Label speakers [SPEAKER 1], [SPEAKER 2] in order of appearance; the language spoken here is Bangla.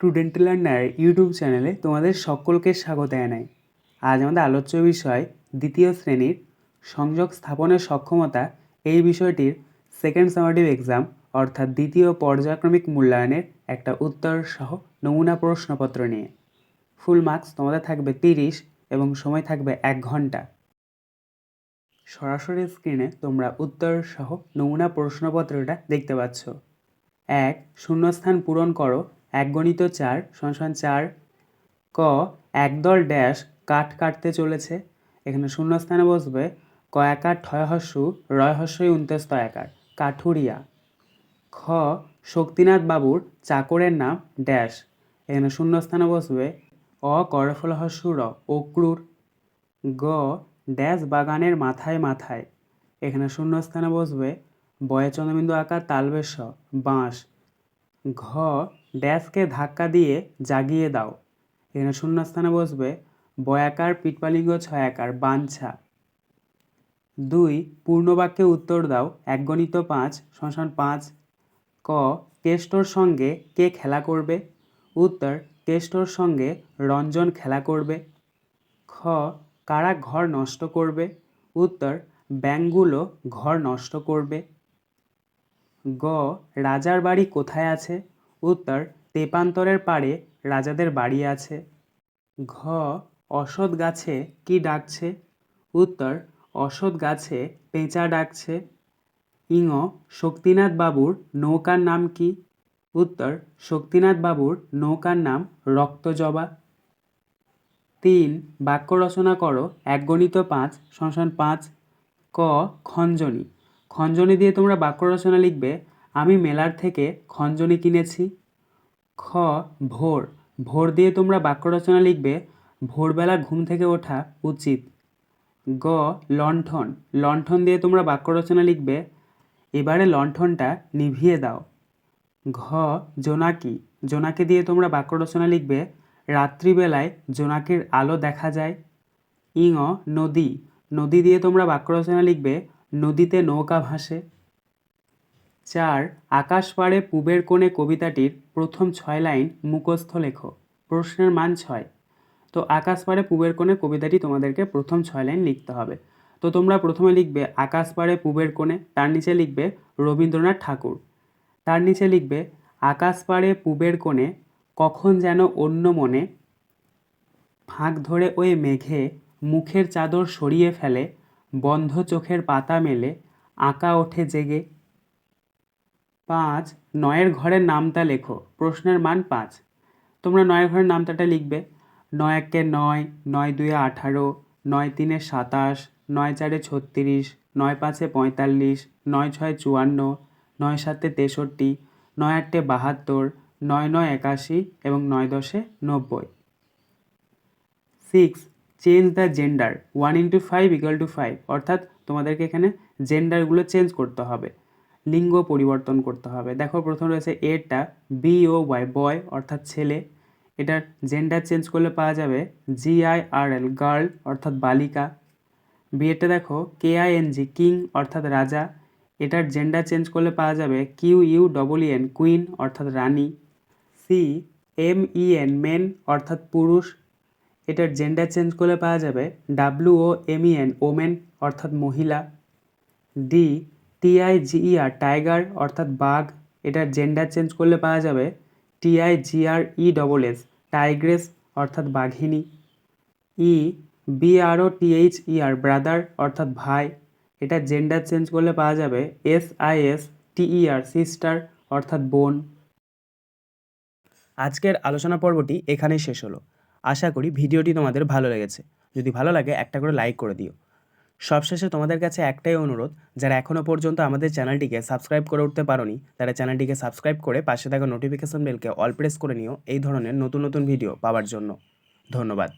[SPEAKER 1] স্টুডেন্ট লার্নার ইউটিউব চ্যানেলে তোমাদের সকলকে স্বাগত জানাই। আজ আমাদের আলোচ্য বিষয় দ্বিতীয় শ্রেণীর সংযোগ স্থাপনের সক্ষমতা এই বিষয়টির সেকেন্ড সামেটিভ এক্সাম অর্থাৎ দ্বিতীয় পর্যায়ক্রমিক মূল্যায়নের একটা উত্তর সহ নমুনা প্রশ্নপত্র নিয়ে। ফুল মার্কস তোমাদের থাকবে 30 এবং সময় থাকবে 1 ঘন্টা। সরাসরি স্ক্রিনে তোমরা উত্তর সহ নমুনা প্রশ্নপত্রটা দেখতে পাচ্ছ। 1. শূন্যস্থান পূরণ করো। 1 × 4 = 4। ক একদল ড্যাশ কাঠ কাটতে চলেছে। এখানে শূন্যস্থানে বসবে ক একার ঠয় হস্যু রয় হস্যই উন্তস্ত একার কাঠুরিয়া। খ শক্তিনাথ বাবুর চাকরের নাম ড্যাশ। এখানে শূন্যস্থানে বসবে অ করফল হস্যু র অক্রুর। গ ড্যাশ বাগানের মাথায় মাথায়। এখানে শূন্যস্থানে বসবে বয়ে চন্দ্রবিন্দু আকার তালবেশ বাঁশ। ঘ ড্যাশকে ধাক্কা দিয়ে জাগিয়ে দাও। এখানে শূন্যস্থানে বসবে বয়াকার পিটপালিঙ্গ 6 আকার বাঞ্ছা। 2 পূর্ণবাক্যে উত্তর দাও। 1 × 5 = 5। ক কেষ্টর সঙ্গে কে খেলা করবে। উত্তর কেষ্টর সঙ্গে রঞ্জন খেলা করবে। খ কারা ঘর নষ্ট করবে। উত্তর ব্যাঙগুলো ঘর নষ্ট করবে। গ রাজার বাড়ি কোথায় আছে। উত্তর তেপান্তরের পাড়ে রাজাদের বাড়ি আছে। ঘ অশ্বত্থ গাছে কি ডাকছে। উত্তর অশ্বত্থ গাছে পেঁচা ডাকছে। ইঙ শক্তিনাথ বাবুর নৌকার নাম কি। উত্তর শক্তিনাথ বাবুর নৌকার নাম রক্তজবা। 3 বাক্য রচনা করো। 1 × 5 = 5। ক খঞ্জনি। খঞ্জনি দিয়ে তোমরা বাক্য রচনা লিখবে আমি মেলার থেকে খঞ্জনি কিনেছি। খ ভোর। ভোর দিয়ে তোমরা বাক্য রচনা লিখবে ভোরবেলা ঘুম থেকে ওঠা উচিত। গ লণ্ঠন। লণ্ঠন দিয়ে তোমরা বাক্য রচনা লিখবে এবারে লণ্ঠনটা নিভিয়ে দাও। ঘ জোনাকি। জোনাকি দিয়ে তোমরা বাক্য রচনা লিখবে রাত্রিবেলায় জোনাকির আলো দেখা যায়। ইঙ নদী। নদী দিয়ে তোমরা বাক্য রচনা লিখবে নদীতে নৌকা ভাসে। 4 আকাশ পাড়ে পূবের কোণে কবিতাটির প্রথম 6 লাইন মুখস্থ লেখো। প্রশ্নের মান 6। তো আকাশ পাড়ে পূবের কোণে কবিতাটি তোমাদেরকে প্রথম 6 লাইন লিখতে হবে। তো তোমরা প্রথমে লিখবে আকাশ পাড়ে পূবের কোণে, তার নিচে লিখবে রবীন্দ্রনাথ ঠাকুর। তার নিচে লিখবে আকাশ পাড়ে পূবের কোণে কখন যেন অন্য মনে ফাঁক ধরে ওই মেঘে মুখের চাদর সরিয়ে ফেলে বন্ধ চোখের পাতা মেলে আঁকা ওঠে জেগে। 5 নয়ের ঘরের নামতা লেখো। প্রশ্নের মান 5। তোমরা নয়ের ঘরের নামতাটা লিখবে 9 × 1 = 9, 9 × 2 = 18, 9 × 3 = 27, 9 × 4 = 36, 9 × 5 = 45, 9 × 6 = 54, 9 × 7 = 63, 9 × 8 = 72, 9 × 9 = 81 এবং 9 × 10 = 90। 6 চেঞ্জ দ্য জেন্ডার। 1 × 5 = 5 অর্থাৎ তোমাদেরকে এখানে জেন্ডারগুলো চেঞ্জ করতে হবে, লিঙ্গ পরিবর্তন করতে হবে। দেখো প্রথম রয়েছে এরটা BOY বয় অর্থাৎ ছেলে, এটার জেন্ডার চেঞ্জ করলে পাওয়া যাবে GIRL গার্ল অর্থাৎ বালিকা। বিয়েরটা দেখো KING কিং অর্থাৎ রাজা, এটার জেন্ডার চেঞ্জ করলে পাওয়া যাবে QUEN কুইন অর্থাৎ রানী। MEN মেন অর্থাৎ পুরুষ, এটার জেন্ডার চেঞ্জ করলে পাওয়া যাবে WOMEN ওমেন অর্থাৎ মহিলা। TIGER টাইগার অর্থাৎ বাঘ, এটার জেন্ডার চেঞ্জ করলে পাওয়া যাবে TIGRESS টাইগ্রেস অর্থাৎ বাঘিনী। BROTHER ব্রাদার অর্থাৎ ভাই, এটার জেন্ডার চেঞ্জ করলে পাওয়া যাবে SISTER সিস্টার অর্থাৎ বোন। আজকের আলোচনা পর্বটি এখানেই শেষ হলো। আশা করি ভিডিওটি তোমাদের ভালো লেগেছে। যদি ভালো লাগে একটা করে লাইক করে দিও। সবশেষে তোমাদের কাছে একটাই অনুরোধ, যারা এখনও পর্যন্ত আমাদের চ্যানেলটিকে সাবস্ক্রাইব করে উঠতে পারোনি তারা চ্যানেলটিকে সাবস্ক্রাইব করে পাশে থাকা নোটিফিকেশন বেলকে অল প্রেস করে নিও এই ধরনের নতুন নতুন ভিডিও পাওয়ার জন্য। ধন্যবাদ।